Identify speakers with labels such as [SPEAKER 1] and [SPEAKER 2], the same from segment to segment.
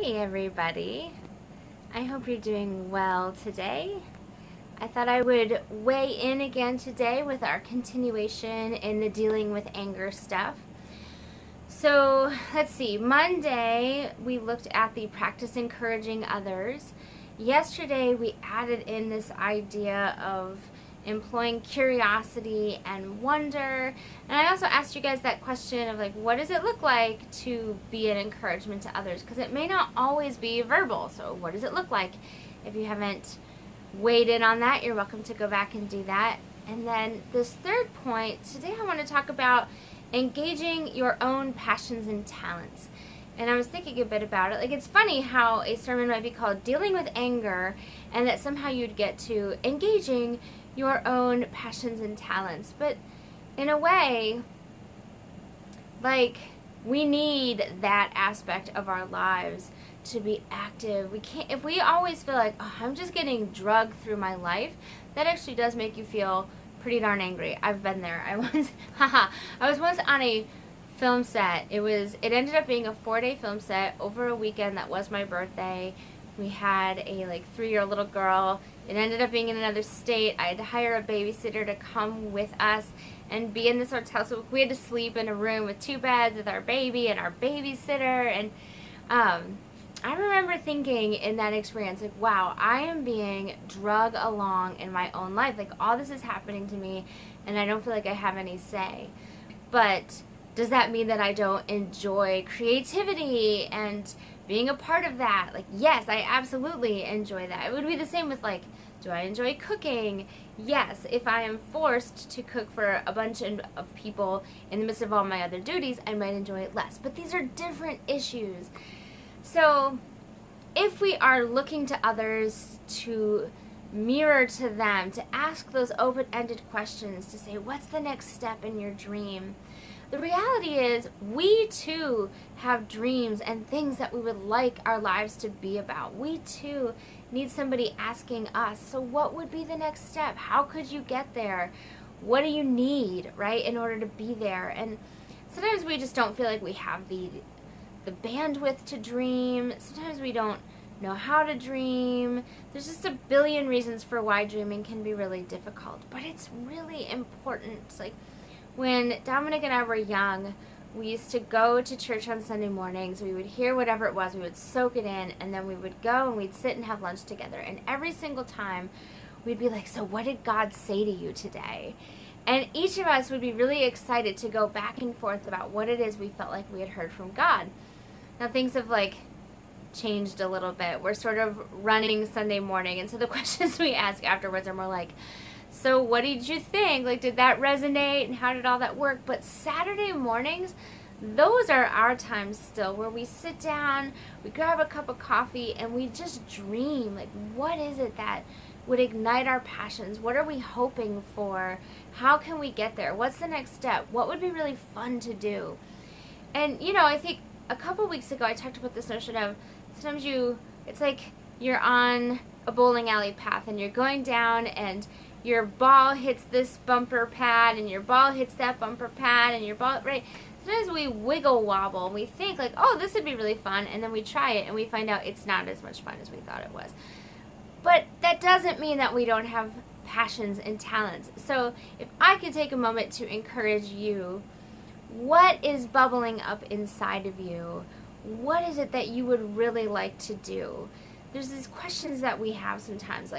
[SPEAKER 1] Hey everybody, I hope you're doing well today. I thought I would weigh in again today with our continuation in the dealing with anger stuff. So let's see, Monday we looked at the practice encouraging others. Yesterday we added in this idea of employing curiosity and wonder. And I also asked you guys that question of what does it look like to be an encouragement to others? Because it may not always be verbal. So what does it look like? If you haven't weighed in on that, you're welcome to go back and do that. And then this third point, today I want to talk about engaging your own passions and talents. And I was thinking a bit about it. It's funny how a sermon might be called Dealing with Anger, and that somehow you'd get to engaging your own passions and talents. But in a way, we need that aspect of our lives to be active. We can't, if we always feel like, oh, I'm just getting drugged through my life, that actually does make you feel pretty darn angry. I've been there. I was once on a film set. It ended up being a 4-day film set over a weekend. That was my birthday. We had a 3-year little girl. It ended up being in another state. I had to hire a babysitter to come with us and be in this hotel. So we had to sleep in a room with 2 beds with our baby and our babysitter. And I remember thinking in that experience, wow, I am being drugged along in my own life. All this is happening to me, and I don't feel like I have any say. But does that mean that I don't enjoy creativity and being a part of that? Yes, I absolutely enjoy that. It would be the same with do I enjoy cooking? Yes, if I am forced to cook for a bunch of people in the midst of all my other duties, I might enjoy it less. But these are different issues. So if we are looking to others to mirror to them, to ask those open-ended questions, to say, what's the next step in your dream? The reality is we too have dreams and things that we would like our lives to be about. We too need somebody asking us, so what would be the next step? How could you get there? What do you need, right, in order to be there? And sometimes we just don't feel like we have the bandwidth to dream. Sometimes we don't know how to dream. There's just a billion reasons for why dreaming can be really difficult. But it's really important. When Dominic and I were young, we used to go to church on Sunday mornings. We would hear whatever it was. We would soak it in, and then we would go and we'd sit and have lunch together. And every single time, we'd be like, so what did God say to you today? And each of us would be really excited to go back and forth about what it is we felt like we had heard from God. Now, things have changed a little bit. We're sort of running Sunday morning, and so the questions we ask afterwards are more so what did you think? Did that resonate, and how did all that work? But Saturday mornings, those are our times still, where we sit down, we grab a cup of coffee, and we just dream. What is it that would ignite our passions? What are we hoping for? How can we get there? What's the next step? What would be really fun to do? And, I think a couple weeks ago I talked about this notion of sometimes it's like you're on a bowling alley path, and you're going down, and your ball hits this bumper pad, and your ball hits that bumper pad, and your ball, right? Sometimes we wiggle wobble, and we think oh, this would be really fun, and then we try it, and we find out it's not as much fun as we thought it was. But that doesn't mean that we don't have passions and talents. So if I could take a moment to encourage you, what is bubbling up inside of you? What is it that you would really like to do? There's these questions that we have sometimes,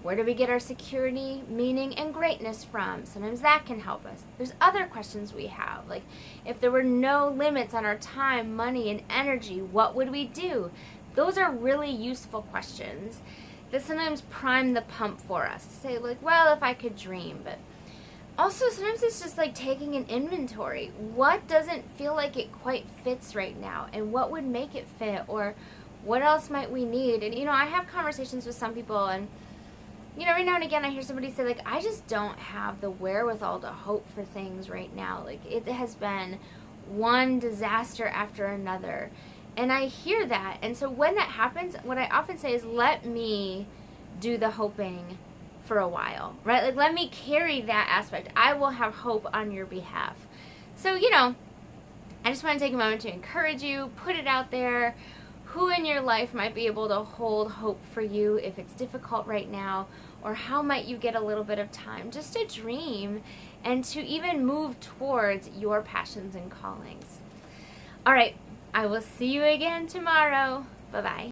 [SPEAKER 1] where do we get our security, meaning, and greatness from? Sometimes that can help us. There's other questions we have, if there were no limits on our time, money, and energy, what would we do? Those are really useful questions that sometimes prime the pump for us to say, well, if I could dream. But also, sometimes it's just taking an inventory. What doesn't feel like it quite fits right now? And what would make it fit? Or what else might we need? And, I have conversations with some people, and every now and again I hear somebody say, I just don't have the wherewithal to hope for things right now. It has been one disaster after another. And I hear that. And so when that happens, what I often say is, let me do the hoping for a while, right? Let me carry that aspect. I will have hope on your behalf. So, I just want to take a moment to encourage you, put it out there. who in your life might be able to hold hope for you if it's difficult right now, or how might you get a little bit of time just to dream and to even move towards your passions and callings. All right, I will see you again tomorrow. Bye-bye.